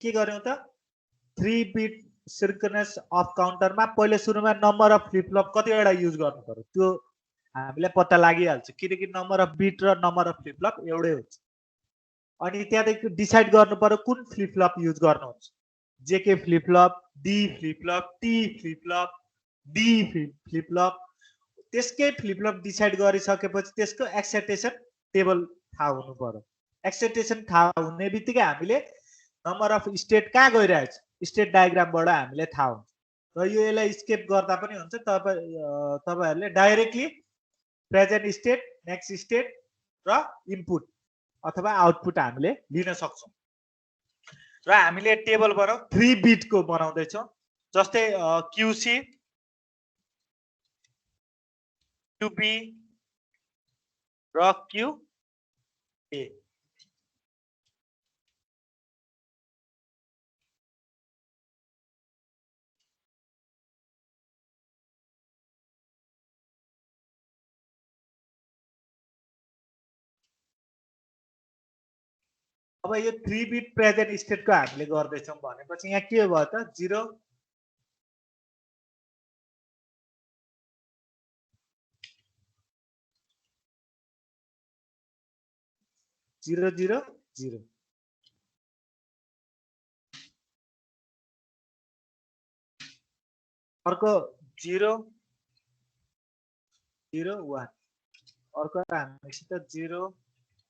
के गर्यौं त 3 बिट सिन्क्रोनस अफ काउन्टरमा पहिले सुरुमा नम्बर अफ फ्लिप फ्लप कतिवटा युज गर्नु पर्यो त्यो हामीलाई पत्ता लागिहाल्छ किनकि नम्बर अफ बिट र नम्बर अफ फ्लिप फ्लप एउटै हुन्छ अनि त्यहाँदेखि डिसाइड गर्नु पर्यो कुन फ्लिप फ्लप युज गर्नुहुन्छ JK flip flop D flip flop T flip flop D flip flop त्यसकै फ्लिप फ्लप डिसाइड गरिसकेपछि त्यसको एक्साइटेसन टेबल थाहा हुनु पर्यो एक्साइटेसन थाहा हुने बित्तिकै हामीले नम्बर अफ स्टेट कहाँ गइरहेछ स्टेट डायग्रामबाट हामीलाई थाहा हुन्छ र यो यसलाई स्केप गर्दा पनि हुन्छ तपाईहरुले directly present state next state र इनपुट अथवा आउटपुट हामीले लिन सक्छौं र हामीले टेबल बनाऊ 3 बिट को बनाउँदै छौं जस्तै QC QB र QA अब यो 3 बिट प्रेजेन्ट स्टेट को हामीले गर्दै छौं भनेपछि यहाँ के भयो त 0 0 0 0 अर्को 0 0 1 अर्को हामीसित 0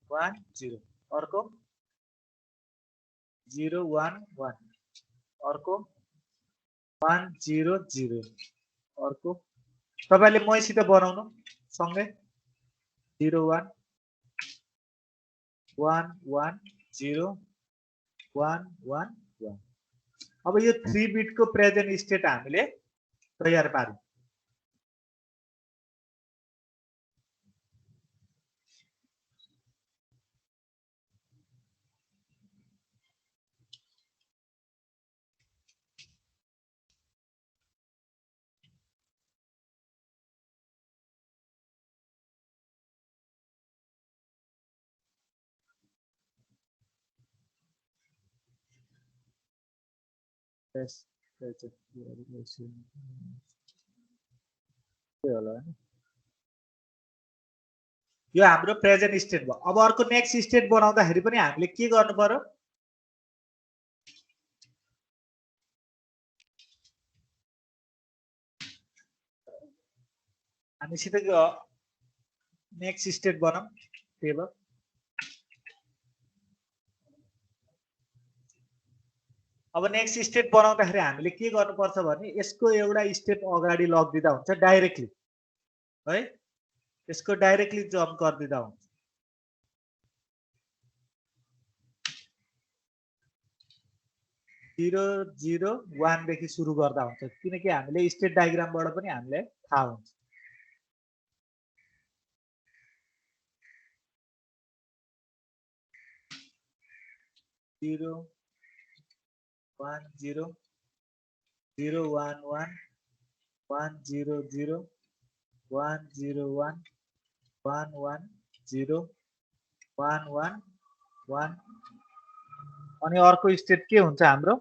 1 0 अर्को 0 1 1 अर्को 1 0 0 अर्को तपाईले मसित बनाउनु सँगै 0 1 1 1 0 1 1 1 अब यो 3 बिट को प्रेजेन्ट स्टेट हामीले तयार पार्यौं यो हाम्रो प्रेजेन्ट स्टेट भयो अब अर्को नेक्स्ट स्टेट बनाउँदाखेरि पनि हामीले के गर्नु पर्यो हामीसित नेक्स्ट स्टेट बनाऊ टेबल अब नेक्स्ट स्टेट बनाउँदाखेरि हामीले के गर्नुपर्छ भने यसको एउटा स्टेप अगाडि लगिदिदा हुन्छ डाइरेक्टली है यसको डाइरेक्टली जम्प गरिदिदा हुन्छ जीरो जीरो 1 देखि सुरु गर्दा हुन्छ किनकि हामीले स्टेट डायग्रामबाट पनि हामीलाई थाहा हुन्छ जीरो 1 0 0 1 1 1 0 0 1 0 1 1 1 0 1 1 1 अनि अर्को स्टेट के हुन्छ हाम्रो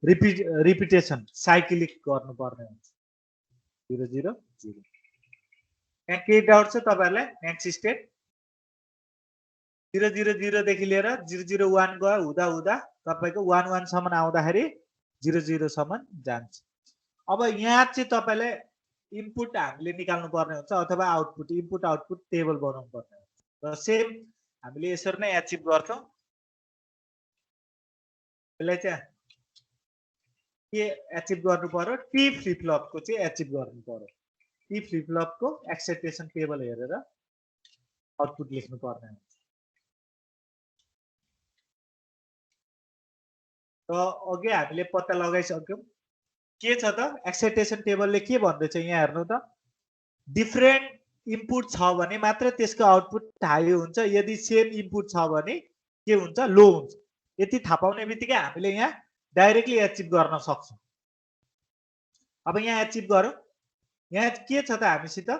रिपिटेसन साइक्लिक गर्नुपर्ने हुन्छ 0 0 0 यहाँ के डाउट छ तपाईहरुलाई नेक्स्ट स्टेट 0 0 0 देखि लिएर 0 0 1 गयो हुँदा हुँदा तपाईको 1 1 सम्म आउँदाखेरि 0 0 सम्म जान्छ अब यहाँ चाहिँ तपाईले इनपुट हामीले निकाल्नु पर्ने हुन्छ अथवा आउटपुट इनपुट आउटपुट टेबल बनाउनु पर्ने हुन्छ र सेम हामीले यसरी नै अचिभ गर्छौं यसलाई चाहिँ के अचिभ गर्नु पर्यो टी फ्लिप फ्लप को चाहिँ अचिभ गर्नु पर्यो टी फ्लिप फ्लप को एक्साइटेसन टेबल हेरेर आउटपुट लेख्नु पर्ने हुन्छ र अघि हामीले पत्ता लगाइसक्यौं के छ त एक्साइटेसन टेबलले के भन्दैछ यहाँ हेर्नु त डिफरेन्ट इनपुट छ भने मात्र त्यसको आउटपुट हाई हुन्छ यदि सेम इनपुट छ भने के हुन्छ लो हुन्छ यति थाहा पाउने बित्तिकै हामीले यहाँ डाइरेक्टली अचिभ गर्न सक्छौं अब यहाँ अचिभ गरौँ यहाँ के छ त हामीसित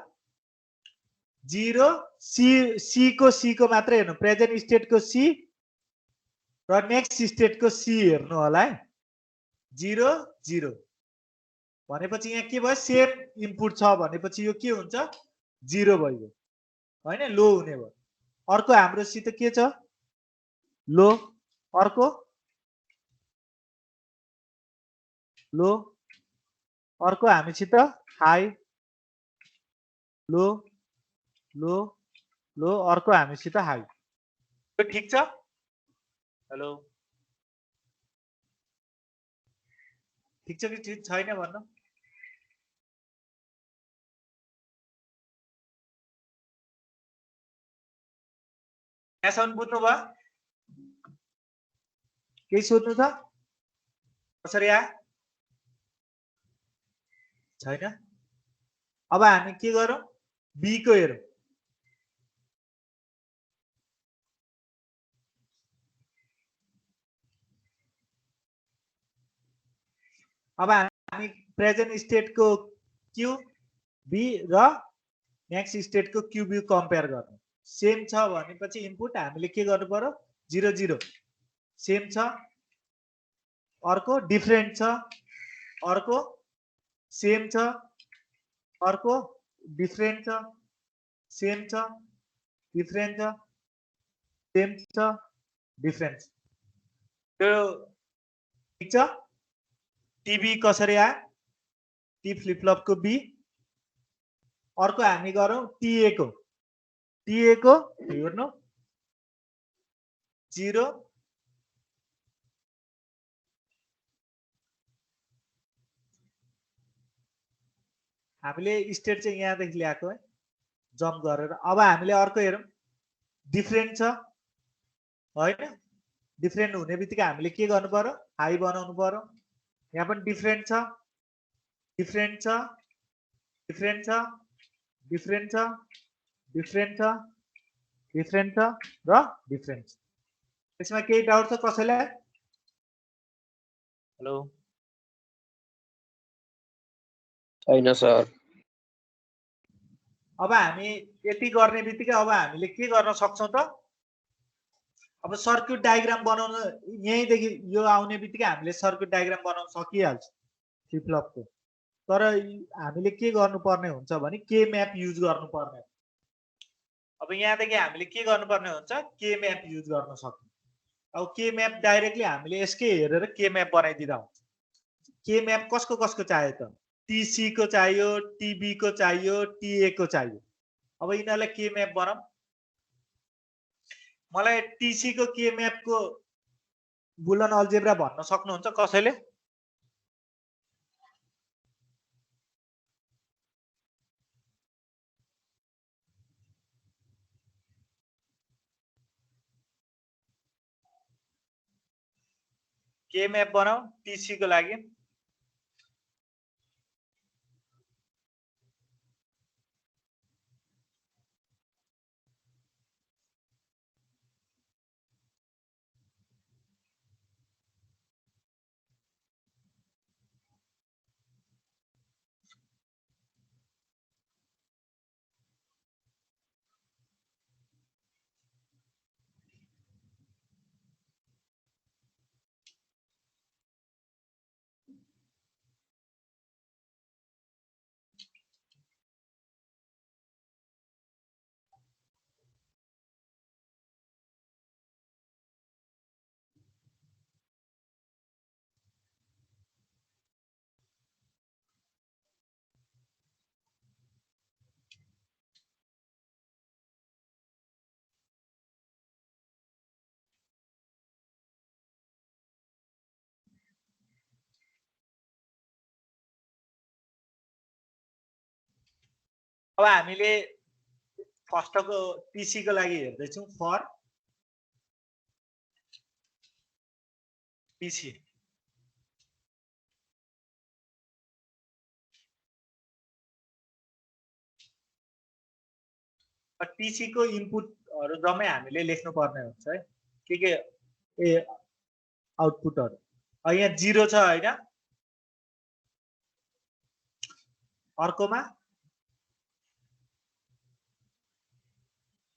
0 सी को मात्र हेर्नु प्रेजेन्ट स्टेट को सी र नेक्स्ट स्टेटको सी हेर्नु होला है 0 0 भनेपछि यहाँ के भयो सेम इनपुट छ भनेपछि यो के हुन्छ 0 भइगयो हैन लो हुने भयो अर्को हाम्रोसित के छ लो अर्को लो अर्को हामीसित हाई लो लो लो अर्को हामीसित हाई यो ठीक छ हेलो ठीक छ कि ठीक छैन भन्नु यहाँसम्म बुझ्नु भयो केही सोध्नु छ कसरी आयो छैन अब हामी के गरौँ बी को हेरौँ अब हामी प्रेजेन्ट स्टेटको क्यू बी र नेक्स्ट स्टेटको क्यू बी कम्पेयर गर्नु सेम छ भनेपछि इनपुट हामीले के गर्नु पर्यो 0 0 सेम छ अर्को डिफरेन्ट छ अर्को सेम छ अर्को डिफरेन्ट छ सेम छ डिफरेन्ट छ सेम छ डिफरेन्ट त्यो ठीक छ टिबी कसरी आयो टी फ्लिप फ्लप को बी अर्को हामी गरौँ टीए को हेर्नु 0 हामीले स्टेट चाहिँ यहाँदेखि ल्याएको है जम्प गरेर अब हामीले अर्को हेरौँ डिफरेन्ट छ हैन डिफरेन्ट हुने बित्तिकै हामीले के गर्नु पर्यो हाई बनाउनु पर्यो यहाँ पनि डिफरेन्ट छ डिफरेन्ट छ डिफरेन्ट छ डिफरेन्ट छ डिफरेन्ट छ डिफरेन्ट छ र डिफरेन्ट छ यसमा केही डाउट छ कसैलाई हेलो छैन सर अब हामी यति गर्ने बित्तिकै अब हामीले के गर्न सक्छौं त अब सर्किट डायग्राम बनाउन यहीँदेखि यो आउने बित्तिकै हामीले सर्किट डायग्राम बनाउन सकिहाल्छ फ्लिप फ्लपको तर हामीले के गर्नुपर्ने हुन्छ भने के म्याप युज गर्नुपर्ने अब यहाँदेखि हामीले के गर्नुपर्ने हुन्छ के म्याप युज गर्न सक्छौं अब के म्याप डाइरेक्टली हामीले यसकै हेरेर के म्याप बनाइदिँदा हुन्छ के म्याप कसको कसको चाहियो त टीसी को चाहियो टीबी को चाहियो टीए को चाहियो अब यिनीहरूलाई के म्याप बनाऊ मलाई टीसी को के म्याप को बुलन अल्जेब्रा भन्न सक्नुहुन्छ कसैले के म्याप बनाऊ टीसी को लागि अब हामीले फर्स्टको टीसी को लागि हेर्दै छौं फर टीसी टीसी को इनपुटहरु जम्मै हामीले लेख्नु पर्ने हुन्छ है के ए आउटपुटहरु यहाँ 0 छ हैन अर्कोमा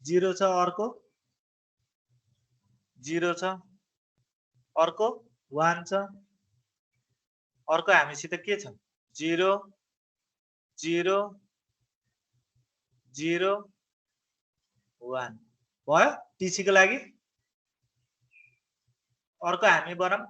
0 छ अर्को 0 छ अर्को 1 छ, अर्को हामीसित के छ 0 0 0 1 भयो टीसी को लागि। अर्को हामी बनाऊँ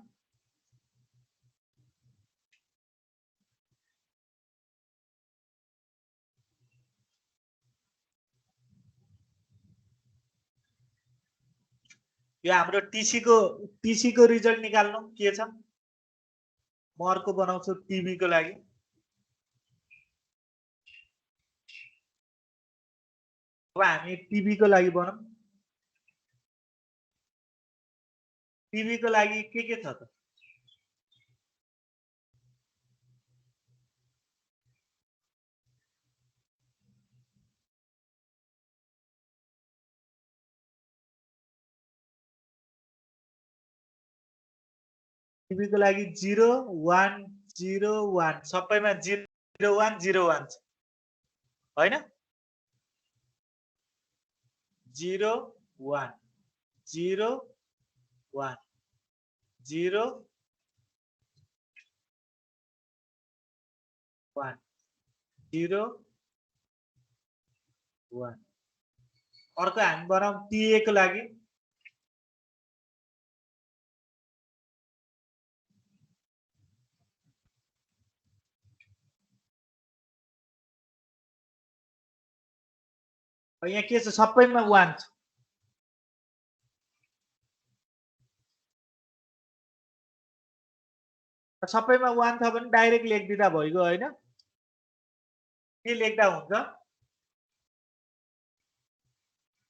यो हाम्रो टीसी को रिजल्ट निकाल्नु के छ। म अर्को बनाउँछु टीबी को लागि। अब हामी टीबी को लागि बनाऊँ। टीबी को लागि के छ त टीबी को लागि 0 1 0 1 सबैमा 0 1 0 1 छ हैन। 0 1 0 1 0 1 0 1 अर्को हामी बनाऊँ टीए को लागि। यहाँ के छ सबैमा 1 छ। सबैमा 1 छ भने डाइरेक्ट लेखिदिँदा भइगयो हैन। के लेख्दा हुन्छ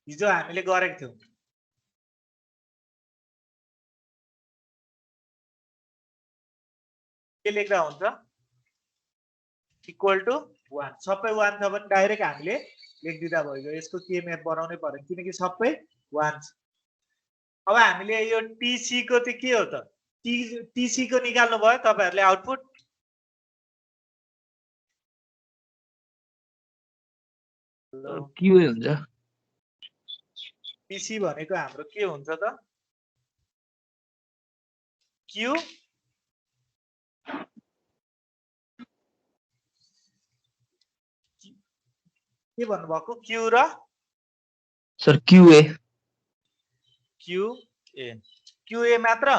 हिजो हामीले गरेको थियौं के लेख्दा हुन्छ इक्वल टु 1 सबै 1 छ भने डाइरेक्ट हामीले लेखिदिँदा भइगयो। यसको के म्याथ बनाउनै पर्यो किनकि सबै 1 छ। अब हामीले यो टीसी को चाहिँ के हो त टीसी को निकाल्नु भयो तपाईहरुले आउटपुट। क्यूए हुन्छ। टीसी भनेको हाम्रो के हुन्छ त क्यू के भन्नुभएको क्यू र सर क्यूए क्यूए क्यूए मात्र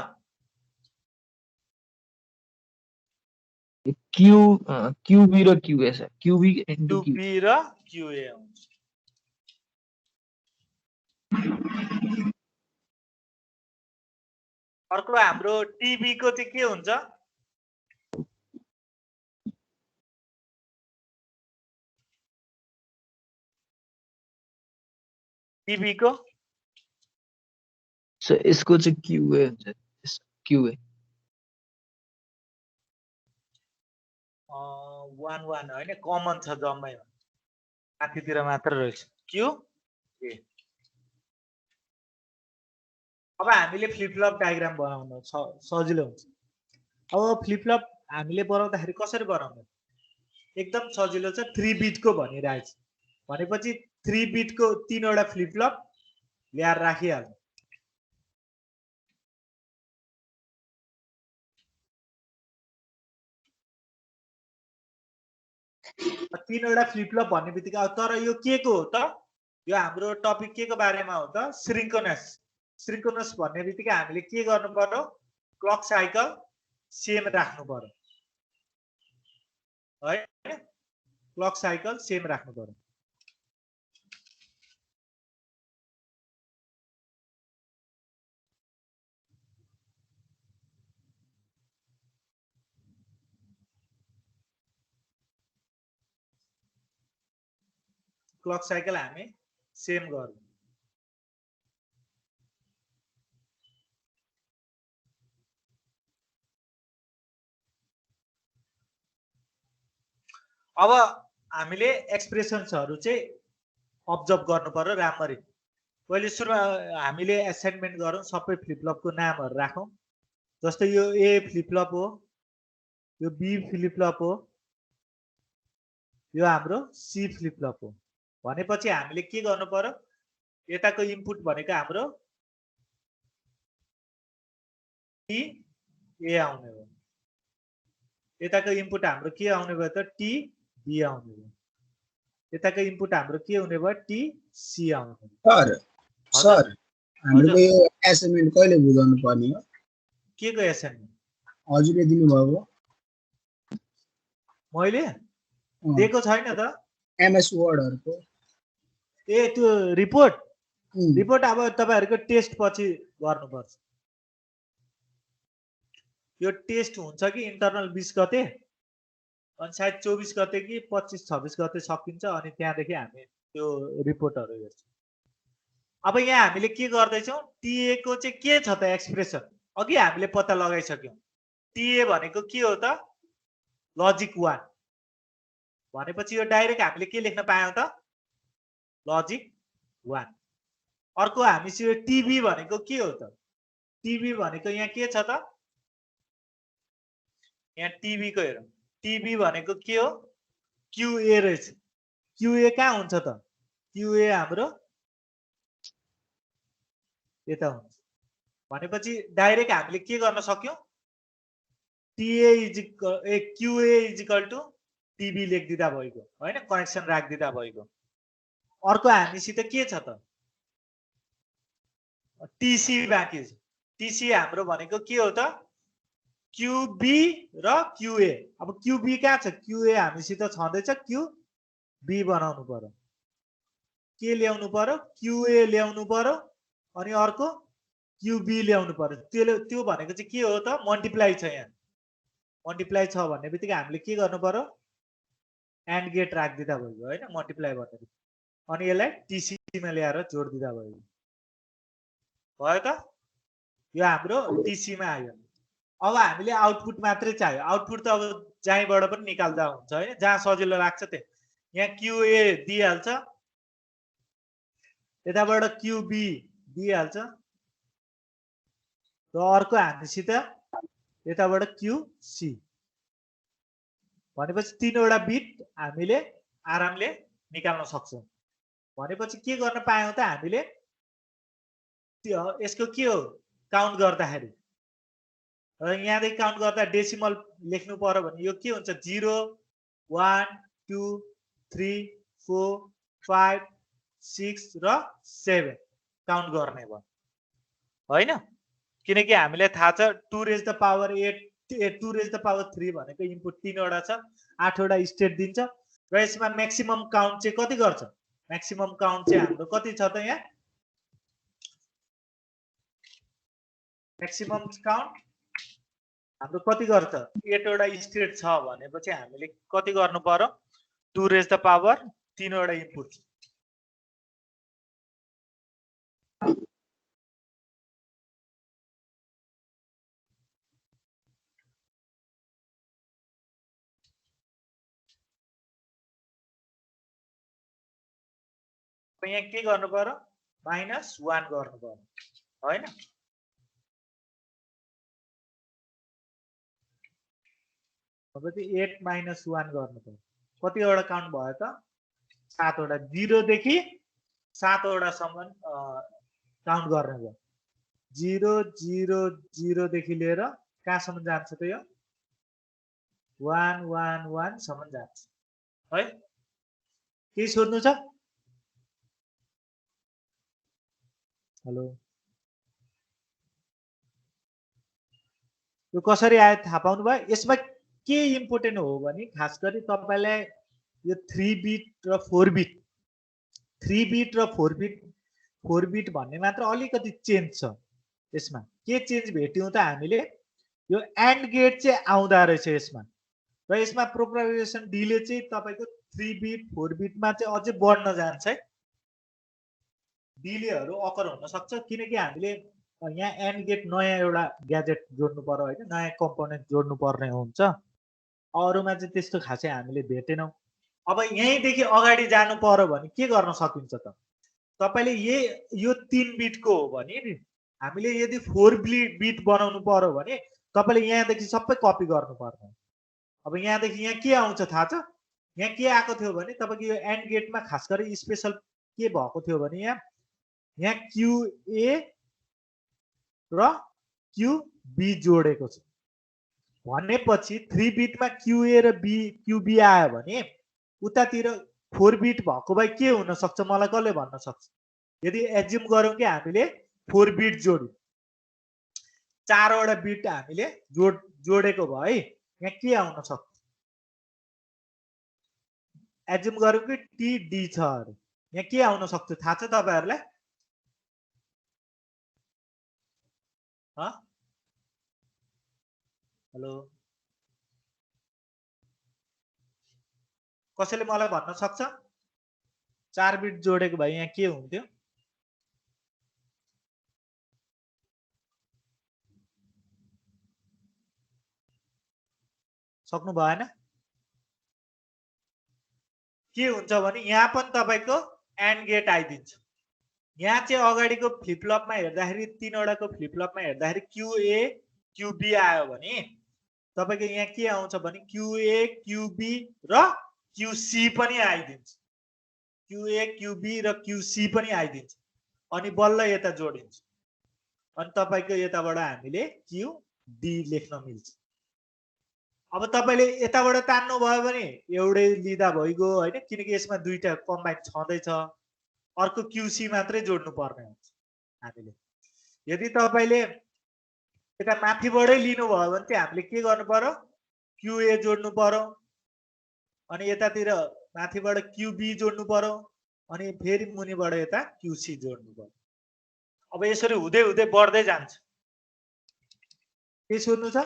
क्यूबी र QA sir QB into QB र क्यूए हुन्छ। अर्को हाम्रो टीबी को चाहिँ के हुन्छ टीबी को सर यसको चाहिँ क्यूए हुन्छ क्यूए 1 1 हैन कमन छ जम्मैमा माथितिर मात्र रहेछ क्यू ए। अब हामीले फ्लिप फ्लप डायग्राम बनाउन सजिलो हुन्छ। अब फ्लिप फ्लप हामीले बनाउँदाखेरि कसरी बनाउने एकदम सजिलो छ 3 बिट को भनिरहेछ भनेपछि 3 बिट को 3 वटा फ्लिप फ्लप ल्याएर राखिहाल्नु। 3 वटा फ्लिप फ्लप भन्ने बित्तिकै तर यो के को हो त यो हाम्रो टपिक के को बारेमा हो त सिन्क्रोनस। सिन्क्रोनस भन्ने बित्तिकै हामीले के गर्नु पर्यो क्लक साइकल सेम राख्नु पर्यो है क्लक साइकल सेम राख्नु पर्यो। क्लक साइकल हामी सेम गर्नु। अब हामीले एक्सप्रेसन्सहरु चाहिँ अब्जर्भ गर्नु पर्यो राम्ररी। पहिले सुरुमा हामीले असाइनमेन्ट गरौँ सबै फ्लिप फ्लपको नामहरु राखौं। जस्तै यो ए फ्लिप फ्लप हो यो बी फ्लिप फ्लप हो यो हाम्रो सी फ्लिप फ्लप हो भनेपछि हामीले के गर्नु पर्यो यताको इनपुट भनेको हाम्रो टी ए आउने भयो यताको इनपुट हाम्रो के आउने भयो त टी बी आउने भयो यताको इनपुट हाम्रो के हुने भयो टी सी आउने भयो सर सर हामीले यो असाइनमेन्ट कहिले बुझाउनु पर्ने हो के को असाइनमेन्ट हजुरले दिनुभएको मैले दिएको छैन त एमएस वर्डहरुको ए त्यो रिपोर्ट रिपोर्ट अब तपाईहरुको टेस्ट पछि गर्नुपर्छ यो टेस्ट हुन्छ कि इन्टरनल 20 गते अनि सायद 24 गते कि 25 26 गते सकिन्छ अनि त्यहाँदेखि हामी त्यो रिपोर्टहरु हेर्छौं अब यहाँ हामीले के गर्दै छौं टीए को चाहिँ के छ त एक्सप्रेसन अघि हामीले पत्ता लगाइसक्यौं टीए भनेको के हो त लजिक 1 भनेपछि यो डाइरेक्ट हामीले के लेख्न पायौं त लजिक 1 अर्को हामीसँग टीबी भनेको के हो त टीबी भनेको यहाँ के छ त यहाँ टीबी को हेरौं टीबी भनेको के हो क्यूए रहेछ क्यूए कहाँ हुन्छ त क्यूए हाम्रो यता हुन्छ भनेपछि डाइरेक्ट हामीले के गर्न सक्यौं TA QA is equal to TB लेखिदिदा भएको हैन कनेक्सन राखिदिदा भएको अर्को हामीसित के छ त टीसी बाँकी छ टीसी हाम्रो भनेको के हो त क्यूबी र क्यूए अब क्यूबी कहाँ छ क्यूए हामीसित छँदैछ क्यूबी बनाउनु पर्यो के ल्याउनु पर्यो क्यूए ल्याउनु पर्यो अनि अर्को क्यूबी ल्याउनु पर्यो त्यो भनेको चाहिँ के हो त मल्टिप्लाई छ यहाँ मल्टिप्लाई छ भन्ने बित्तिकै हामीले के गर्नु पर्यो एन्ड गेट राखिदिदा भयो हैन मल्टिप्लाई भन्ने अनि यसलाई टीसी मा ल्याएर जोड्दिदा भयो भयो त यो हाम्रो टीसी मा आयो अब हामीले आउटपुट मात्रै चाहियो आउटपुट त अब जहाँबाट पनि निकाल्दा हुन्छ हैन जहाँ सजिलो लाग्छ त्यही यहाँ क्यूए दिइहाल्छ यताबाट क्यूबी दिइहाल्छ र अर्को हामीसित यताबाट क्यूसी भनेपछि तीनवटा बिट हामीले आरामले निकाल्न सक्छौं भनेपछि के गर्न पायौं त हामीले यसको के हो काउन्ट गर्दाखेरि र यहाँदेखि काउन्ट गर्दा डेसिमल लेख्नु पर्यो भने यो के हुन्छ 0 1 2 3 4 5 6 र 7 काउन्ट गर्ने भयो हैन किनकि हामीलाई थाहा छ 2 raise the power 8 2 raise the power 3 भनेको इनपुट 3 वटा छ 8 वटा स्टेट दिन्छ र यसमा म्याक्सिमम काउन्ट चाहिँ कति गर्छ म्याक्सिमम काउन्ट चाहिँ हाम्रो कति छ त यहाँ म्याक्सिमम काउन्ट हाम्रो कति गर्छ 8 वटा स्टेट छ भनेपछि हामीले कति गर्नु पर्यो 2 रेज द पावर 3 वटा इनपुट यहाँ के गर्नु पर्यो -1 गर्नु पर्यो हैन अब चाहिँ 8 - 1 गर्नु पर्यो कतिवटा काउन्ट भयो त 7 वटा 0 देखि 7 वटा सम्म काउन्ट गर्ने भयो 0 0 0 देखि लिएर कहाँसम्म जान्छ त यो 1 1 1 सम्म जान्छ है के सोध्नु छ हेलो यो कसरी आयो थाहा पाउनु भयो यसमा के इम्पोर्टेन्ट हो भने खास गरी तपाईलाई यो 3 बिट र 4 बिट 3 बिट र 4 बिट भन्ने मात्र अलिकति चेन्ज छ यसमा के चेन्ज भेट्यौं त हामीले यो एन्ड गेट चाहिँ आउँदा रहेछ यसमा र यसमा प्रोपगेसन डिले चाहिँ तपाईको 3 बिट 4 बिटमा चाहिँ अझै बढ्न जान्छ है डिलेहरु अकर हुन सक्छ किनकि हामीले यहाँ एन्ड गेट नयाँ एउटा ग्याजेट जोड्नु पर्यो हैन नयाँ कम्पोनेन्ट जोड्नु पर्ने हुन्छ अरुमा चाहिँ त्यस्तो खासै हामीले भेटेनौं अब यहीँदेखि अगाडि जानु पर्यो भने के गर्न सकिन्छ त तपाईले यो 3 बिटको हो भने नि हामीले यदि 4 बिट बनाउनु पर्यो भने तपाईले यहाँदेखि सबै कपी गर्नु पर्छ अब यहाँदेखि यहाँ के आउँछ थाहा छ यहाँ के आएको थियो भने तपाईको यो एन्ड गेटमा खास गरी स्पेशल के भएको थियो भने यहाँ QA र QB जोडेको छु भनेपछि 3 बिटमा QA र QB आयो भने उतातिर 4 बिट भएको भए के हुन सक्छ मलाई कसले भन्न सक्छ यदि एज्युम गरौँ कि हामीले 4 बिट जोड्यौं 4 वटा बिट हामीले जोडेको भए यहाँ के आउन सक्छ एज्युम गरौँ कि TD छ अरे यहाँ के आउन सक्छ थाहा छ तपाईहरुलाई हेलो कसैले मलाई भन्न सक्छ 4 बिट जोडेको भए यहाँ के हुन्थ्यो सक्नु भएन के हुन्छ भने यहाँ पनि तपाईको एन्ड गेट आइदिन्छ यहाँ चाहिँ अगाडिको फ्लिप फ्लपमा हेर्दाखेरि 3 वटाको फ्लिप फ्लपमा हेर्दाखेरि QA QB आयो भने तपाईको यहाँ के आउँछ भने QA QB र QC पनि आइदिन्छ QA QB र QC पनि आइदिन्छ अनि बल्ल यता जोडिन्छ अनि तपाईको यताबाट हामीले QD लेख्न मिल्छ अब तपाईले यताबाट तान्नु भयो भने एउटै लिदा भइगयो हैन किनकि यसमा दुईटा कम्बाइन छँदै छ अर्को QC मात्रै जोड्नु पर्ने हुन्छ हामीले यदि तपाईले यता माथिबाटै लिनु भयो भने चाहिँ हामीले के गर्नु पर्यो QA जोड्नु पर्यो अनि यतातिर माथिबाट QB जोड्नु पर्यो अनि फेरि मुनिबाट यता QC जोड्नु पर्यो अब यसरी हुँदै हुँदै बढ्दै जान्छ के सोध्नु छ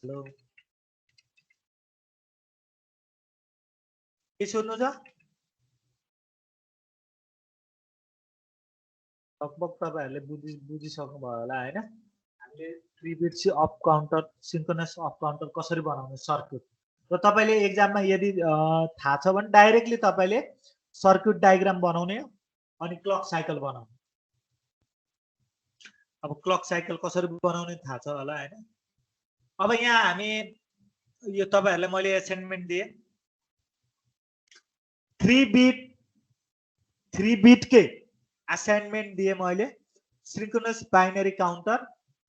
हेलो के सोध्नु छ लगभग तपाईहरुले बुझिसक्नु भयो होला हैन हामीले 3 beet of counter synchronous of counter कसरी बनाउने सर्किट र तपाईले एक्जाममा यदि थाहा छ भने डाइरेक्टली तपाईले सर्किट डायग्राम बनाउने अनि क्लक साइकल बनाउने अब क्लक साइकल कसरी बनाउने थाहा छ होला हैन अब यहाँ हामी यो तपाईहरुलाई मैले असाइनमेन्ट दिए 3 बिट के असाइनमेन्ट दिए मैले सिन्क्रोनस बाइनरी काउन्टर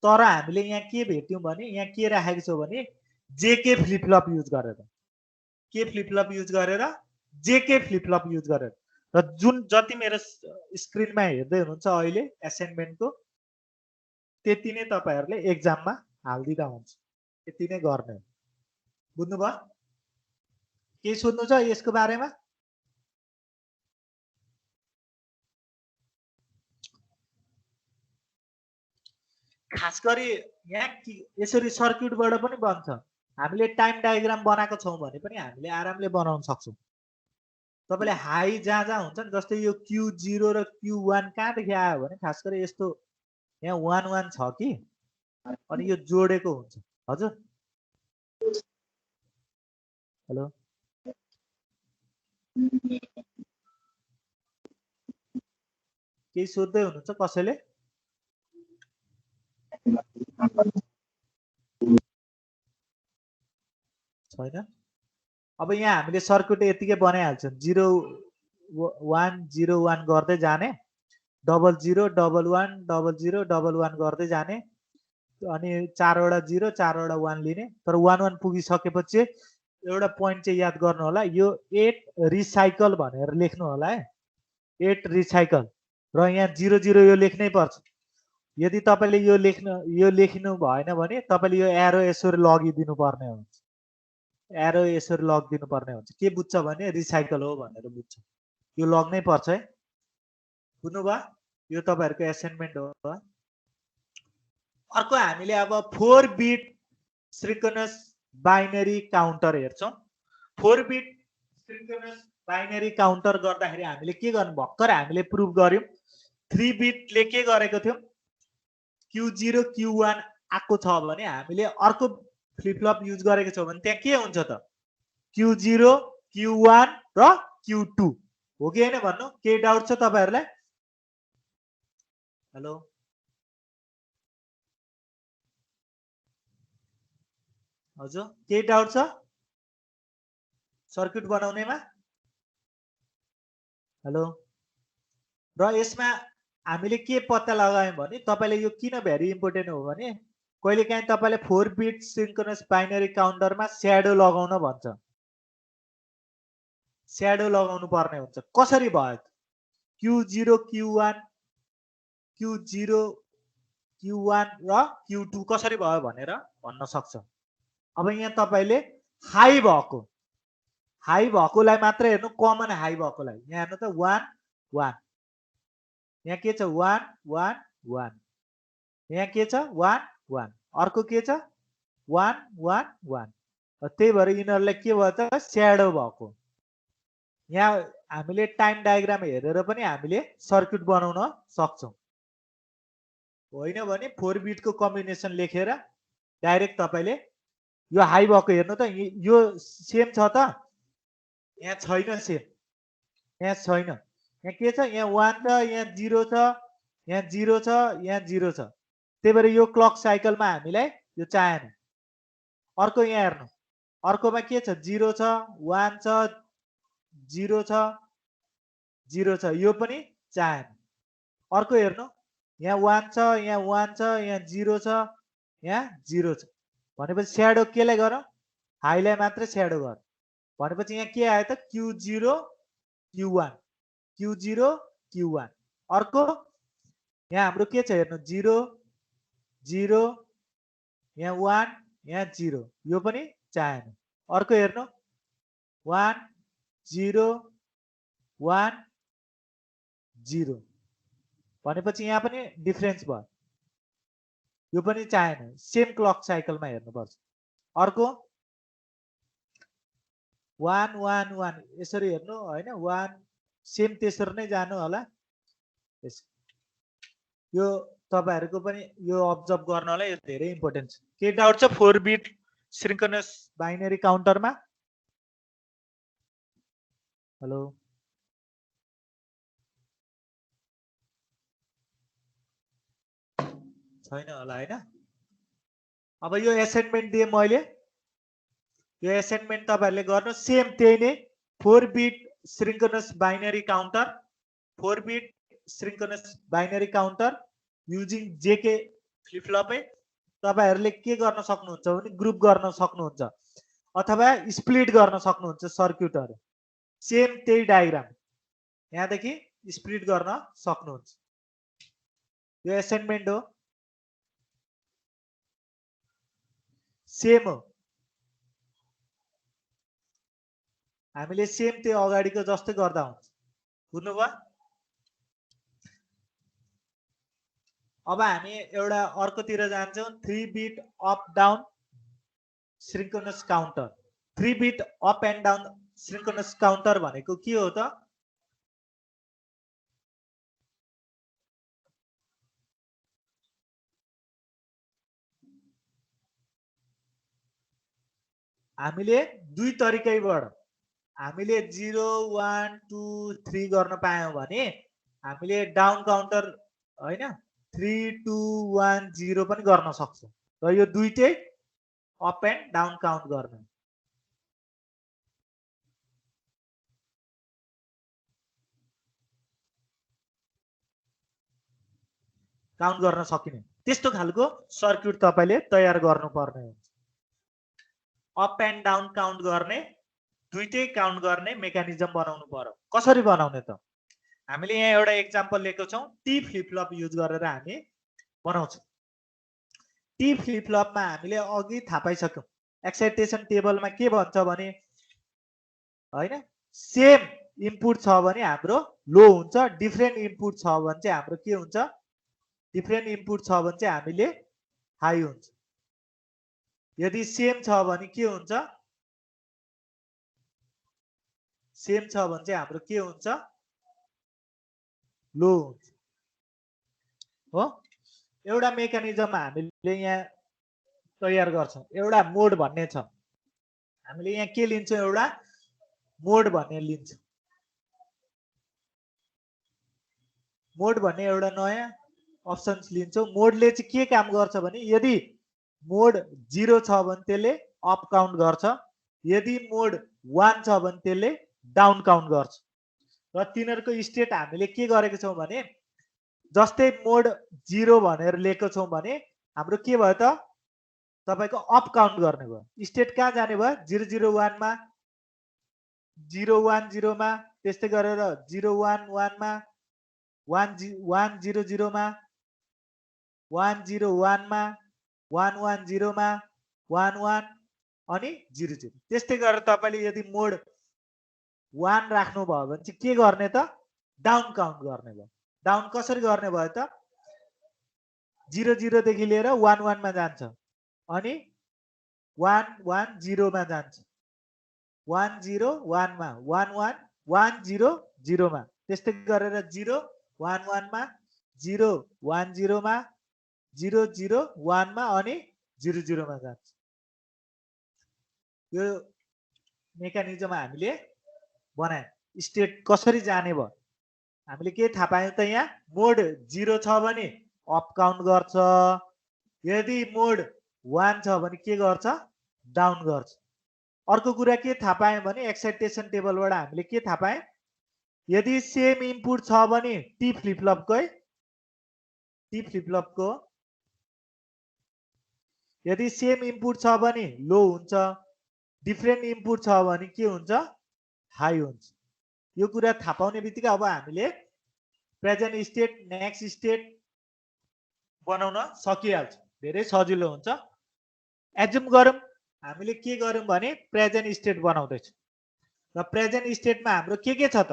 तर हामीले यहाँ के भेट्यौं भने यहाँ के राखेको छ भने जेके फ्लिप फ्लप युज गरेर के फ्लिप फ्लप युज गरेर जेके फ्लिप फ्लप युज गरेर र जुन जति मेरो स्क्रिनमा हेर्दै हुनुहुन्छ अहिले असाइनमेन्टको त्यति नै तपाईहरुले एक्जाममा हाल्दिदा हुन्छ त्यति नै गर्ने बुझ्नुभयो के सोध्नु छ यसको बारेमा खास गरी यहाँ यसरी सर्किटबाट पनि बन्छ हामीले टाइम डायग्राम बनाएको छौं भने पनि हामीले आरामले बनाउन सक्छौं तपाईले हाई जहाँ जहाँ हुन्छ नि जस्तै यो Q0 र Q1 कहाँदेखि आयो भने खास गरी यस्तो यहाँ 1 1 छ कि अनि यो जोडेको हुन्छ हजुर हेलो केही सोध्दै हुनुहुन्छ कसैले छैन अब यहाँ हामीले सर्किट यतिकै बनाइहाल्छौं 0 1 0 1 गर्दै जाने 0 0 1 1 0 0 1 1 गर्दै जाने अनि 4 वटा 0 4 वटा 1 लिने तर 1 1 पुगिसकेपछि एउटा पोइन्ट चाहिँ याद गर्नु होला यो 8 रिसाइकल भनेर लेख्नु होला है 8 रिसाइकल र यहाँ 0 0 यो लेख्नै पर्छ यदि तपाईले यो लेख्नु भएन भने तपाईले यो एरो यसरी लगिदिनु पर्ने हुन्छ एरो यसरी लगिदिनु पर्ने हुन्छ के बुझ्छ भने रिसाइकल हो भनेर बुझ्छ यो लग्नै पर्छ है बुझ्नुभयो यो तपाईहरुको असाइनमेन्ट हो अर्को हामीले अब 4 बिट सिन्क्रोनस बाइनरी काउन्टर हेर्छौं 4 बिट सिन्क्रोनस बाइनरी काउन्टर गर्दाखेरि हामीले के गर्नु भक्कर हामीले प्रुफ गर्यौं 3 बिटले के गरेको थियौं Q0 Q1 आको छ भने हामीले अर्को फ्लिप फ्लप युज गरेको छौं भने त्यहाँ के हुन्छ त Q0 Q1 र Q2 हो कि हैन भन्नु के डाउट छ तपाईहरुलाई हेलो हजुर के डाउट छ सर्किट बनाउनेमा हेलो र यसमा हामीले के पत्ता लगायौं भने तपाईले यो किन भेरी इम्पोर्टेन्ट हो भने कहिलेकाहीँ तपाईले 4 बिट सिन्क्रोनस बाइनरी काउन्टरमा स्याडो लगाउन भन्छ। स्याडो लगाउनु पर्ने हुन्छ। कसरी भयो Q0 Q1 Q0 Q1 र Q2 कसरी भयो भनेर भन्न सक्छ। अब यहाँ तपाईले हाई भएकोलाई मात्र हेर्नु, कमन हाई भएकोलाई यहाँ हेर्नु त 1 1 यहाँ के छ 1 1 1 यहाँ के छ 1 1 अर्को के छ 1 1 1 त्यही भएर यिनीहरुले के भयो त स्याडो भएको। यहाँ हामीले टाइम डायग्राम हेरेर पनि हामीले सर्किट बनाउन सक्छौं। होइन भने 4 बिटको कम्बिनेसन लेखेर डाइरेक्ट तपाईले यो हाई भएको हेर्नु त यो सेम छ त यहाँ छैन सेम, यहाँ छैन, यहाँ के छ यहाँ 1 छ, यहाँ 0 छ, यहाँ 0 छ, यहाँ 0 छ। त्यही भएर यो क्लक साइकलमा हामीलाई यो चाहिएन। अर्को यहाँ हेर्नु, अर्कोमा के छ 0 छ, 1 छ, 0 छ, 0 छ, यो पनि चाहिएन। अर्को हेर्नु यहाँ 1 छ, यहाँ 1 छ, यहाँ 0 छ, यहाँ 0 छ। भनेपछि स्याडो केलाई गर हाईलाई मात्र स्याडो गर। भनेपछि यहाँ के आयो त Q0 Q1 Q0 Q1। अर्को यहाँ हाम्रो के छ हेर्नु 0 0 यहाँ 1 यहाँ 0, यो पनि चाहिएन। अर्को हेर्नु 1 0 1 0 भनेपछि यहाँ पनि डिफरेन्स भयो, यो पनि चाहिएन। सेम क्लक साइकलमा हेर्नुपर्छ। अर्को 1 1 1 यसरी हेर्नु हैन 1 सेम त्यसरी नै जानु होला। यो तपाईहरुको पनि यो अब्जर्भ गर्नलाई यो धेरै इम्पोर्टेन्ट छ। के डाउट छ 4 बिट सिन्क्रोनस बाइनरी काउन्टरमा? हेलो छैन होला हैन? अब यो असाइनमेन्ट दिए मैले, यो असाइनमेन्ट तपाईहरुले गर्नु सेम त्यही नै 4 bit synchronous binary counter, 4 bit synchronous binary counter using JK flip फ्लपै तपाईहरुले के गर्न सक्नुहुन्छ भने ग्रुप गर्न सक्नुहुन्छ अथवा स्प्लिट गर्न सक्नुहुन्छ सर्किटहरु। सेम त्यही डायग्राम यहाँदेखि स्प्लिट गर्न सक्नुहुन्छ। यो असाइनमेन्ट हो, सेम हो, हामीले सेम त्यो अगाडिको जस्तै गर्दा हुन्छ। बुझ्नुभयो? अब हामी एउटा अर्कोतिर जान्छौं 3 beet up down synchronous counter. 3 beet up and down synchronous counter भनेको के हो त? हामीले दुई तरिकाबाट हामीले 0 1 2 3 गर्न पायौं भने हामीले डाउन काउन्टर हैन 3 2 1 0 पनि गर्न सक्छौं। र यो दुईटै अप एन्ड डाउन काउन्ट गर्ने। काउन्ट गर्न सकिने त्यस्तो खालको सर्किट तपाईले तयार गर्नुपर्ने हुन्छ। अप एन्ड डाउन काउन्ट गर्ने, दुईटै काउन्ट गर्ने मेकानिजम बनाउनु पर्यो। कसरी बनाउने त? हामीले यहाँ एउटा एक्जाम्पल लिएको छौं, टी फ्लिप फ्लप युज गरेर हामी बनाउँछौं। टी फ्लिप फ्लपमा हामीले अघि थाहा पाइसक्यौं एक्साइटेसन टेबलमा के भन्छ भने हैन सेम इनपुट छ भने हाम्रो लो हुन्छ, डिफरेन्ट इनपुट छ भने चाहिँ हाम्रो के हुन्छ? डिफरेन्ट इनपुट छ भने चाहिँ हामीले हाई हुन्छ। यदि सेम छ भने के हुन्छ? सेम छ भने चाहिँ हाम्रो के हुन्छ? लो हुन्छ। हो? एउटा मेकानिजम हामीले यहाँ तयार गर्छौं। एउटा मोड भन्ने छ। हामीले यहाँ के लिन्छौं? एउटा मोड भन्ने लिन्छौं। मोड भन्ने एउटा नयाँ अप्सन्स लिन्छौं। मोडले चाहिँ के काम गर्छ भने यदि मोड 0 छ भने त्यसले अप काउन्ट गर्छ, यदि मोड 1 छ भने त्यसले डाउन काउन्ट गर्छ। र तिनीहरुको स्टेट हामीले के गरेको छौं भने जस्तै मोड 0 भनेर लिएको छौं भने हाम्रो के भयो त तपाईको अप काउन्ट गर्ने भयो स्टेट कहाँ जाने भयो 001 मा 010 मा त्यस्तै गरेर 011 मा 100 मा 101 मा 110 मा 11 अनि 00 त्यस्तै गरेर तपाईले यदि मोड 1 राख्नु भयो भने चाहिँ के गर्ने त डाउन काउन्ट गर्ने भयो डाउन कसरी गर्ने भयो त 00 देखि लिएर 11 मा जान्छ अनि 110 मा जान्छ 101 मा 11 100 मा त्यस्तै गरेर 011 मा 010 मा 001 मा अनि 00 मा जान्छ यो मेकानिजम हामीले बनाए स्टेट कसरी जाने भयो हामीले के थाहा पायौं त यहाँ मोड 0 छ भने अप काउन्ट गर्छ यदि मोड 1 छ भने के गर्छ डाउन गर्छ अर्को कुरा के थाहा पायौं भने एक्साइटेसन टेबलबाट हामीले के थाहा पायौं यदि सेम इनपुट छ भने टी फ्लिप फ्लपको यदि सेम इनपुट छ भने लो हुन्छ डिफरेन्ट इनपुट छ भने के हुन्छ हाई हुन्छ यो कुरा थाहा पाउने बित्तिकै अब हामीले प्रेजेन्ट स्टेट नेक्स्ट स्टेट बनाउन सकिहाल्छ धेरै सजिलो हुन्छ एज्युम गरौँ हामीले के गर्यौं भने प्रेजेन्ट स्टेट बनाउँदैछौँ र प्रेजेन्ट स्टेटमा हाम्रो के छ त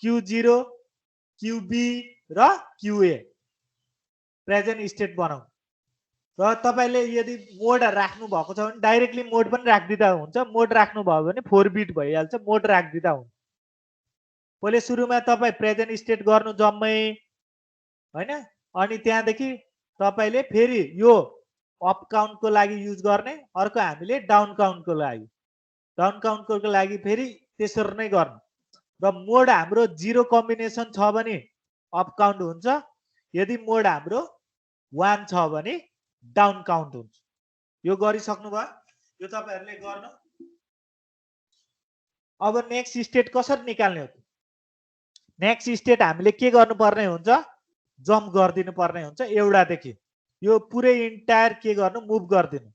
Q0 QB र QA प्रेजेन्ट स्टेट बनाऊ र तपाईले यदि मोड राख्नु भएको छ भने डाइरेक्टली मोड पनि राख्दिदा हुन्छ मोड राख्नु भयो भने 4 बिट भइहाल्छ मोड राख्दिदा हुन्छ पहिले सुरुमा तपाई प्रेजेन्ट स्टेट गर्नु जम्मै हैन अनि त्यहाँदेखि तपाईले फेरि यो अप काउन्टको लागि युज गर्ने अर्को हामीले डाउन काउन्टको लागि फेरि त्यसरी नै गर्ने र मोड हाम्रो 0 कम्बिनेसन छ भने अप काउन्ट हुन्छ यदि मोड हाम्रो 1 छ भने डाउन काउन्ट हुन्छ यो गरिसक्नु भयो यो तपाईहरुले गर्नु अब नेक्स्ट स्टेट कसरी निकाल्ने हो नेक्स्ट स्टेट हामीले के गर्नुपर्ने हुन्छ जम्प गर्दिनु पर्ने हुन्छ एउटा देखि यो पुरै इन्टायर के गर्नु मुभ गर्दिनु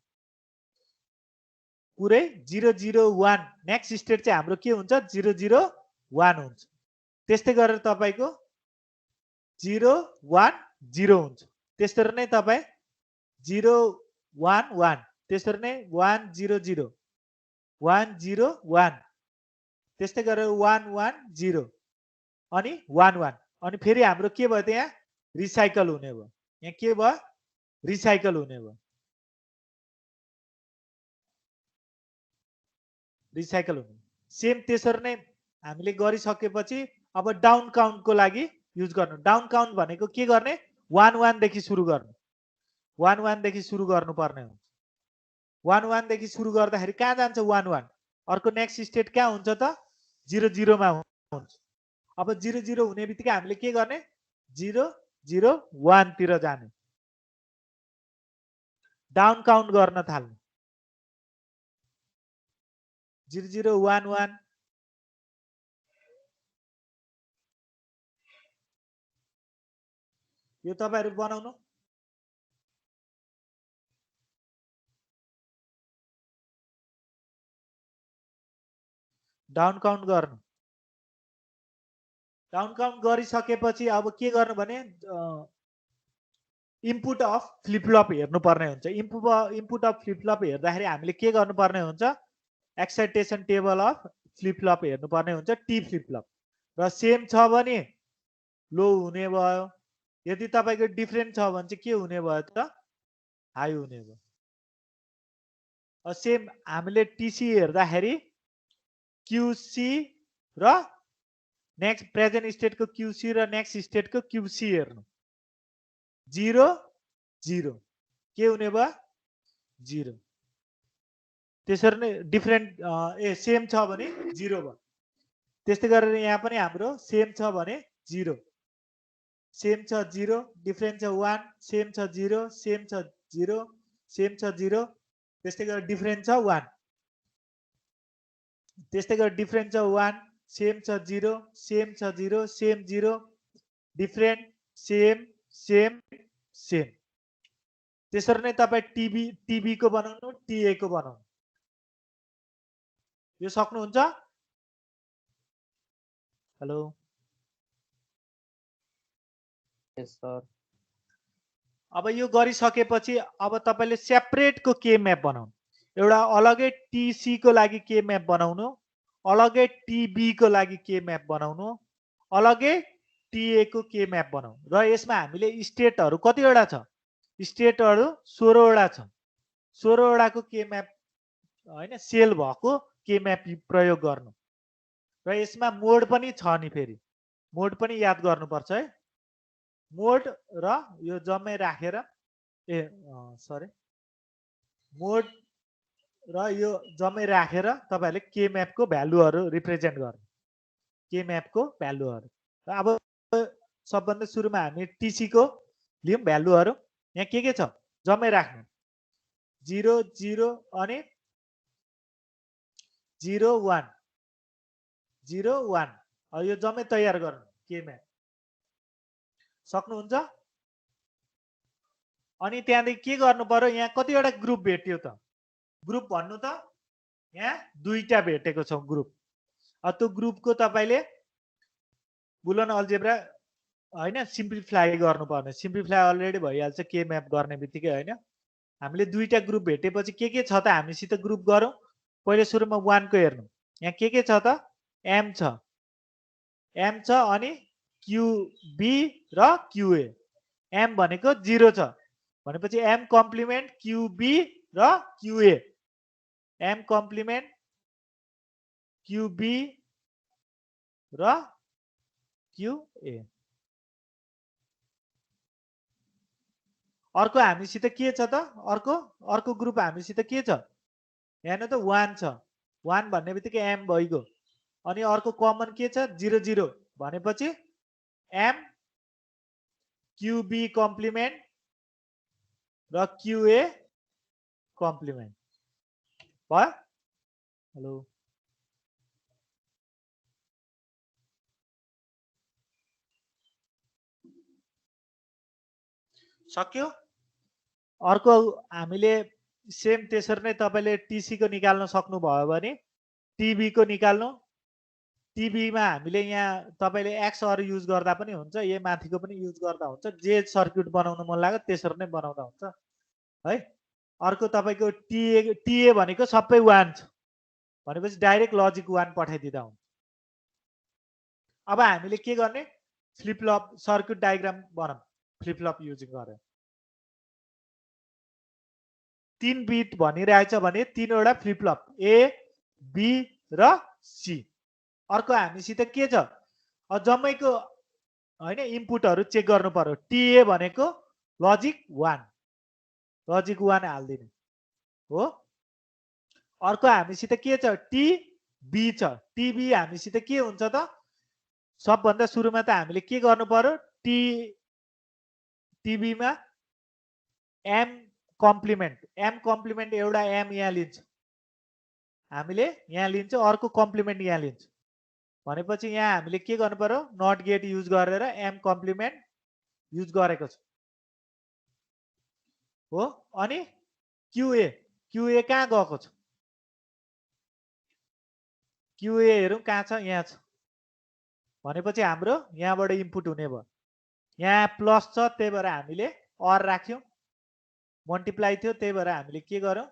पुरै 001 नेक्स्ट स्टेट चाहिँ हाम्रो के हुन्छ 001 हुन्छ त्यस्तै गरेर तपाईको 010 हुन्छ त्यसरी नै तपाई 011 त्यसरी नै 100 101 त्यस्तै गरेर 110 अनि 11 अनि फेरि हाम्रो के भयो त यहाँ रिसाइकल हुने भयो यहाँ के भयो रिसाइकल हुने भयो रिसाइकल हुने सेम त्यसरी नै हामीले गरिसकेपछि अब डाउन काउन्टको लागि युज गर्नु डाउन काउन्ट भनेको के गर्ने 11 देखि सुरु गर्नु 11 देखि सुरु गर्नुपर्ने हुन्छ 11 देखि सुरु गर्दाखेरि कहाँ जान्छ 11 अर्को नेक्स्ट स्टेट कहाँ हुन्छ त 00 मा हुन्छ अब 00 हुने बित्तिकै हामीले के गर्ने 001 तिर जाने डाउन काउन्ट गर्न थाल्ने 0011 यो तपाईहरु बनाउनु डाउन काउन्ट गर्नु डाउन काउन्ट गरिसकेपछि अब के गर्नु भने इनपुट अफ फ्लिप फ्लप हेर्नु पर्ने हुन्छ इनपुट अफ फ्लिप फ्लप हेर्दाखेरि हामीले के गर्नु पर्ने हुन्छ excitation table of flip flop हेर्नु पर्ने हुन्छ टी फ्लिप फ्लप र सेम छ भने लो हुने भयो यदि तपाईको डिफरेन्ट छ भने चाहिँ के हुने भयो त हाई हुने भयो सेम हामीले टीसी हेर्दाखेरि क्यूसी र नेक्स्ट प्रेजेन्ट स्टेट को क्यूसी र नेक्स्ट स्टेट को क्यूसी हेर्नु 0 0 के हुने भयो 0 त्यसरी नै डिफरेन्ट सेम छ भने 0 भयो त्यस्तै गरेर यहाँ पनि हाम्रो सेम छ भने 0 सेम छ 0 डिफरेन्ट छ 1 सेम छ 0 सेम छ 0 सेम छ 0 त्यस्तै गरेर डिफरेन्ट छ 1 त्यस्तै गरेर डिफरेन्ट छ 1 सेम छ 0 सेम छ 0 same 0 different same same same. त्यसरी नै तपाईँ टिबी को बनाउनु, टिए को बनाउनु। यो सक्नुहुन्छ? हेलो यस सर। अब यो गरिसकेपछि अब तपाईले सेपरेट को के म्याप बनाउनु। एउटा अलगै टीसी को लागि के म्याप बनाउनु, अलगै टीबी को लागि के म्याप बनाउनु, अलगै टीए को के म्याप बनाउनु। र यसमा हामीले स्टेटहरु कतिवटा छ? स्टेटहरु 16 वटा छ। 16 वटाको के म्याप हैन सेल भएको के म्याप प्रयोग गर्नु। र यसमा मोड पनि छ नि, फेरि मोड पनि याद गर्नुपर्छ है। मोड र यो जम्मै राखेर सरी मोड र यो जम्मै राखेर तपाईहरुले के म्याप को भ्यालुहरु रिप्रेजेन्ट गर्नु। के म्याप को भ्यालुहरु अब सबभन्दा सुरुमा हामी टीसी को लियौं भ्यालुहरु। यहाँ के छ जम्मै राख्नु। 0 0 अनि 0 1 0 1। अब यो जम्मै तयार गर्नु के म्याप। सक्नुहुन्छ? अनि त्यहाँदेखि के गर्नु पर्यो? यहाँ कतिवटा ग्रुप भेट्यो त? ग्रुप भन्नु त यहाँ दुईटा भेटेको छ ग्रुप। त्यो ग्रुपको तपाईले बुलन अल्जेब्रा हैन सिम्प्लिफाई गर्नुपर्ने। सिम्प्लिफाई अलरेडी भइहाल्छ के म्याप गर्ने बित्तिकै हैन। हामीले दुईटा ग्रुप भेटेपछि के छ त हामीसित ग्रुप गरौँ। पहिले सुरुमा 1 को हेर्नु। यहाँ के छ त? एम छ। एम छ अनि क्यूबी र क्यूए। एम भनेको 0 छ भनेपछि एम कम्प्लिमेन्ट क्यूबी र क्यूए। एम कम्प्लिमेन्ट क्यूबी र क्यूए। अर्को हामीसित के छ त? अर्को ग्रुप हामीसित के छ? यहाँ त 1 छ। 1 भन्ने बित्तिकै एम भइगयो। अनि अर्को कमन के छ? 0 0 भनेपछि एम क्यूबी कम्प्लिमेन्ट र क्यूए कम्प्लिमेन्ट भयो। हेलो सक्यो? अर्को हामीले सेम त्यसरी नै तपाईले टीसी को निकाल्न सक्नु भयो भने टीबी को निकाल्नु। टीबी मा हामीले यहाँ तपाईले एक्स अर युज गर्दा पनि हुन्छ, ए माथिको पनि युज गर्दा हुन्छ। जे सर्किट बनाउन मन लाग्यो त्यसरी नै बनाउँदा हुन्छ है। अर्को तपाईको टीए भनेको सबै 1 छ भनेपछि डाइरेक्ट लजिक 1 पठाइदिदा हुन्छ। अब हामीले के गर्ने? फ्लिप फ्लप सर्किट डायग्राम बनाऊ फ्लिप फ्लप युजिङ गरेर। 3 बिट भनिरहेछ भने 3 वटा फ्लिप फ्लप ए बी र सी। अर्को हामीसित के छ? जम्मैको हैन इनपुटहरु चेक गर्नु पर्यो। टीए भनेको लजिक 1 लजिक 1 हाल्दिनु हो। अर्को हामीसित के छ? टीबी छ। टीबी हामीसित के हुन्छ त? सबभन्दा सुरुमा त हामीले के गर्नु पर्यो? टीबी मा एम कम्प्लिमेन्ट एउटा एम यहाँ लिन्छ हामीले, यहाँ लिन्छ। अर्को कम्प्लिमेन्ट यहाँ लिन्छ भनेपछि यहाँ हामीले के गर्नु पर्यो? नट गेट युज गरेर एम कम्प्लिमेन्ट युज गरेको छ हो। अनि क्यूए कहाँ गएको छ? क्यूए हेरौँ कहाँ छ? यहाँ छ भनेपछि हाम्रो यहाँबाट इनपुट हुने भयो। यहाँ प्लस छ त्यही भएर हामीले अर राख्यौं। मल्टिप्लाई थियो त्यही भएर हामीले के गर्यौं?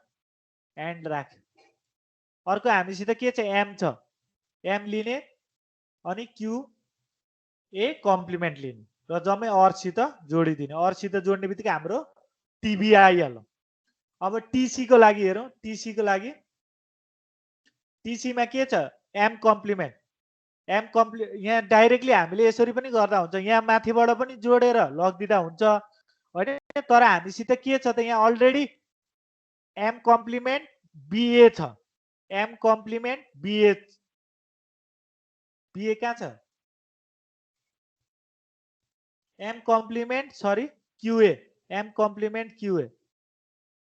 एन्ड राख्यौं। अर्को हामीसित के छ? एम छ। एम लिने अनि क्यूए कम्प्लिमेन्ट लिने र जम्मै अरसित जोडिदिने। अरसित जोड्ने बित्तिकै हाम्रो टीबी आइहाल्यो। अब टीसी को लागि हेरौँ। टीसी को लागि टीसी मा के छ? M complement. यहाँ डाइरेक्टली हामीले यसरी पनि गर्दा हुन्छ, यहाँ माथिबाट पनि जोडेर लगिदिदा हुन्छ हैन। तर हामीसित के छ त? यहाँ अलरेडी एम कम्प्लिमेन्ट बीए छ। एम कम्प्लिमेन्ट बीए कहाँ छ? M complement sorry QA. M complement QA.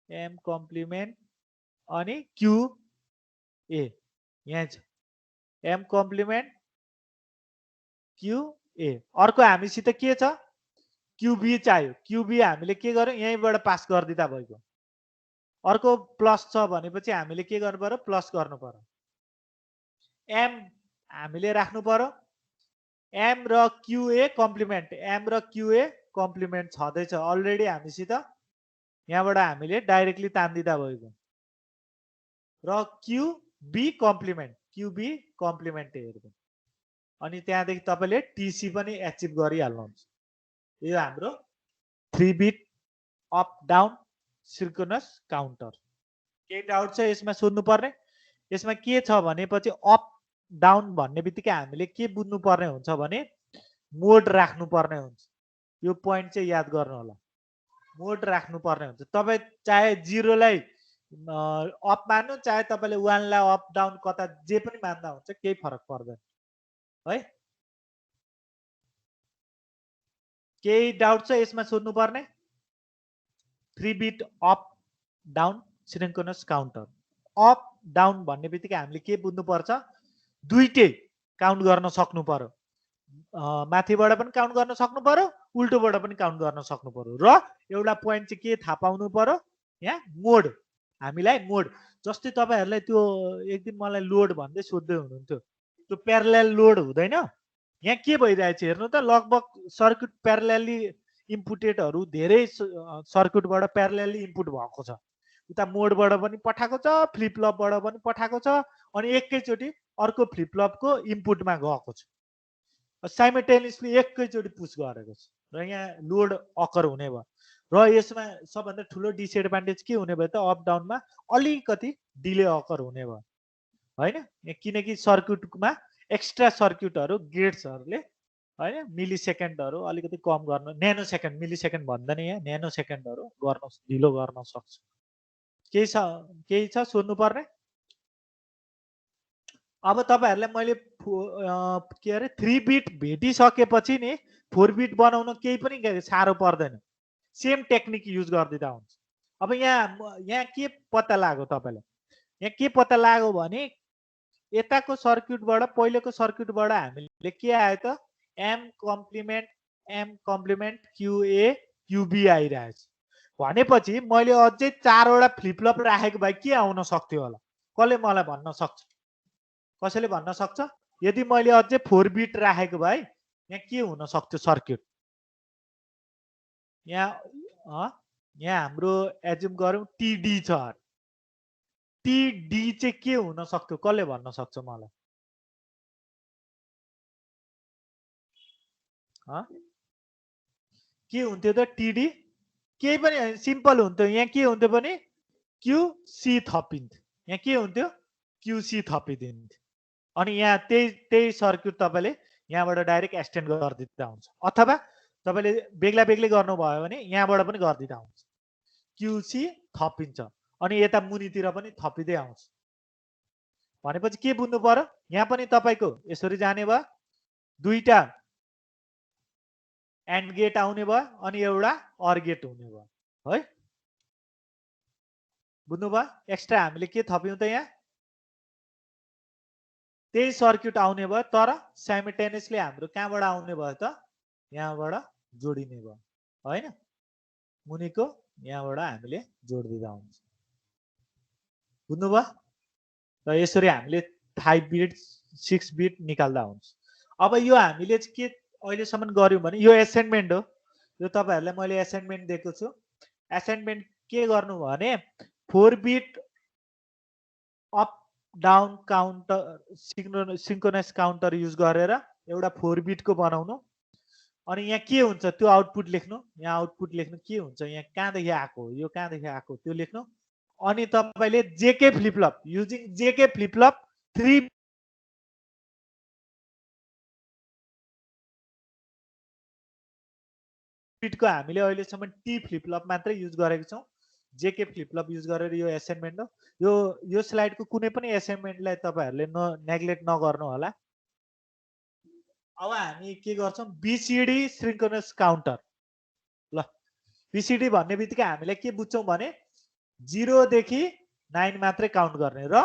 M complement अनि क्यूए यहाँ छ। M complement QA. अर्को हामीसित के छ? क्युबी चाहियो, क्युबी हामीले के गर्यौं यहीँबाट पास गरिदिँदा भइगयो। अर्को प्लस छ भनेपछि हामीले के गर्नु पर्यो प्लस गर्नु पर्यो। एम हामीले राख्नु पर्यो, एम र क्युए कम्प्लिमेन्ट, एम र क्युए कम्प्लिमेन्ट छँदैछ अलरेडी हामीसित, यहाँबाट हामीले डाइरेक्टली तान्दिँदा भइगयो। र क्युबी कम्प्लिमेन्ट, क्युबी कम्प्लिमेन्ट हेर्नु, अनि त्यहाँदेखि तपाईँले टिसी पनि एचिभ गरिहाल्नुहुन्छ। यो हाम्रो 3 beet up down synchronous counter. केही डाउट छ यसमा सोध्नु पर्ने? यसमा के छ भनेपछि अप डाउन भन्ने बित्तिकै हामीले के बुझ्नु पर्ने हुन्छ भने मोड राख्नु पर्ने हुन्छ। यो पोइन्ट चाहिँ याद गर्नु होला, मोड राख्नु पर्ने हुन्छ। तपाईँ चाहे 0 लाई अप मान्नु, चाहे तपाईँले 1 लाई अप डाउन कता जे पनि मान्दा हुन्छ, केही फरक पर्दैन है। केही डाउट छ यसमा सोध्नु पर्ने? 3 beet up down synchronous counter. Up down भन्ने बित्तिकै हामीले के बुझ्नु पर्छ, दुईटै काउन्ट गर्न सक्नु पर्यो। माथिबाट पनि काउन्ट गर्न सक्नु पर्यो, उल्टोबाट पनि काउन्ट गर्न सक्नु पर्यो। र एउटा पोइन्ट चाहिँ के थाहा पाउनु पर्यो, यहाँ मोड, हामीलाई मोड। जस्तै तपाईहरुलाई त्यो एक दिन मलाई लोड भन्दै सोध्दै हुनुहुन्थ्यो, त्यो प्यारलल लोड हुँदैन। यहाँ के भइरहेछ हेर्नु त, लगभग सर्किट प्यारलली इनपुटेडहरु धेरै सर्किटबाट प्यारलली इनपुट भएको छ। उता मोडबाट पनि पठाएको छ, फ्लिप फ्लपबाट पनि पठाएको छ, अनि एकैचोटी अर्को फ्लिप फ्लपको इनपुटमा गएको छ। साइमल्टेनियसली एकैचोटी पुश गरेको छ र यहाँ लोड अकर हुने भयो। र यसमा सबभन्दा ठुलो डिसएडभान्टेज के हुने भयो त, अप डाउनमा अलिकति डिले अकर हुने भयो हैन, किनकि सर्किटमा एक्स्ट्रा सर्किटहरु गेट्सहरुले हैन मिली सेकेन्डहरु अलिकति कम गर्न, न्यानो सेकेन्ड, मिली सेकेन्ड भन्दैन यहाँ, न्यानो सेकेन्डहरु गर्न ढिलो गर्न सक्छ। केही छ सोध्नु पर्ने? अब तपाईहरुलाई मैले के अरे 3 बिट भेटिसकेपछि नि 4 बिट बनाउन केही पनि साह्रो पर्दैन, सेम टेक्निक युज गर्दिदा हुन्छ। अब यहाँ के पत्ता लाग्यो तपाईलाई, यहाँ के पत्ता लाग्यो भने यताको सर्किटबाट पहिलेको सर्किटबाट हामीले के आयो त, एम कम्प्लिमेन्ट क्युए क्युबी आइरहेछ भनेपछि मैले अझै 4 वटा फ्लिप फ्लप राखेको भए के आउन सक्थ्यो होला? कसले मलाई भन्न सक्छ? कसैले भन्न सक्छ? यदि मैले अझै 4 बिट राखेको भए यहाँ के हुन सक्थ्यो सर्किट? यहाँ हाम्रो एज्युम गरौँ टिडी छ, टिडी चाहिँ के हुन सक्थ्यो? कसले भन्न सक्छ मलाई? के हुन्थ्यो त टिडी? केही पनि सिम्पल हुन्थ्यो, यहाँ के हुन्थ्यो भने क्युसी थपिन्थ्यो, यहाँ के हुन्थ्यो क्युसी थपिदिन्थ्यो, अनि यहाँ त्यही सर्किट तपाईले यहाँबाट डाइरेक्ट एक्सटेन्ड गर्दिँदा हुन्छ, अथवा तपाईले बेग्ला बेग्लै गर्नुभयो भने यहाँबाट पनि गर्दिँदा हुन्छ। क्युसी थपिन्छ अनि यता मुनितिर पनि थपिदै आउँछ भनेपछि के बुझ्नु पर्यो, यहाँ पनि तपाईको यसरी जाने भयो, दुईटा एन्ड गेट आउने भयो अनि एउटा अर गेट हुने भयो है। बुझ्नु भयो? एक्स्ट्रा हामीले के थप्यौं त, यहाँ त्यही सर्किट आउने भयो, तर साइमल्टेनियसली हाम्रो कहाँबाट आउने भयो त, यहाँबाट जोडिने भयो हैन, मुनिको यहाँबाट हामीले जोड्दिदा हुन्छ। बुझ्नु भयो? र यसरी हामीले 5 बिट 6 बिट निकाल्दा हुन्छ। अब यो हामीले के अहिलेसम्म गर्यौं भने यो असाइनमेन्ट हो, यो तपाईहरुलाई मैले असाइनमेन्ट दिएको छु। असाइनमेन्ट के गर्नु भने 4 beet up down counter synchronous counter use गरेर एउटा 4 बिट को बनाउनु, अनि यहाँ के हुन्छ त्यो आउटपुट लेख्नु, यहाँ आउटपुट लेख्नु के हुन्छ, यहाँ कहाँदेखि आएको हो, यो कहाँदेखि आएको त्यो लेख्नु, अनि तपाईले JK flip flop using JK flip flop 3 बिटको हामीले अहिलेसम्म टी फ्लिप फ्लप मात्रै युज गरेको छौं, जेके फ्लिप फ्लप युज गरेर यो असाइनमेन्ट हो। यो स्लाइडको कुनै पनि असाइनमेन्टलाई तपाईहरुले नेग्लेक्ट नगर्नु होला। अब हामी के गर्छौं, बीसीडी सिन्क्रोनस काउन्टर। ल बीसीडी भन्ने बित्तिकै हामीले के बुझ्छौं भने 0 देखि 9 मात्रै काउन्ट गर्ने, र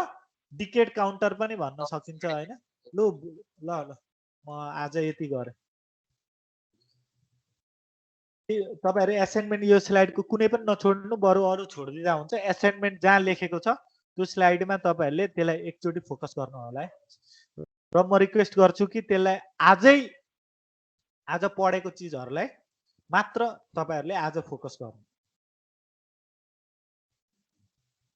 डिकेड काउन्टर पनि भन्न सकिन्छ हैन। ल म आज यति गरे। तपाईहरु असाइनमेन्ट यो स्लाइडको कुनै पनि नछोड्नु, बरु अरु छोड्दिँदा हुन्छ। असाइनमेन्ट जहाँ लेखेको छ त्यो स्लाइडमा तपाईहरुले त्यसलाई एकचोटी फोकस गर्नु होला है। र म रिक्वेस्ट गर्छु कि त्यसलाई आज पढेको चीजहरुलाई मात्र तपाईहरुले आज फोकस गर्नु।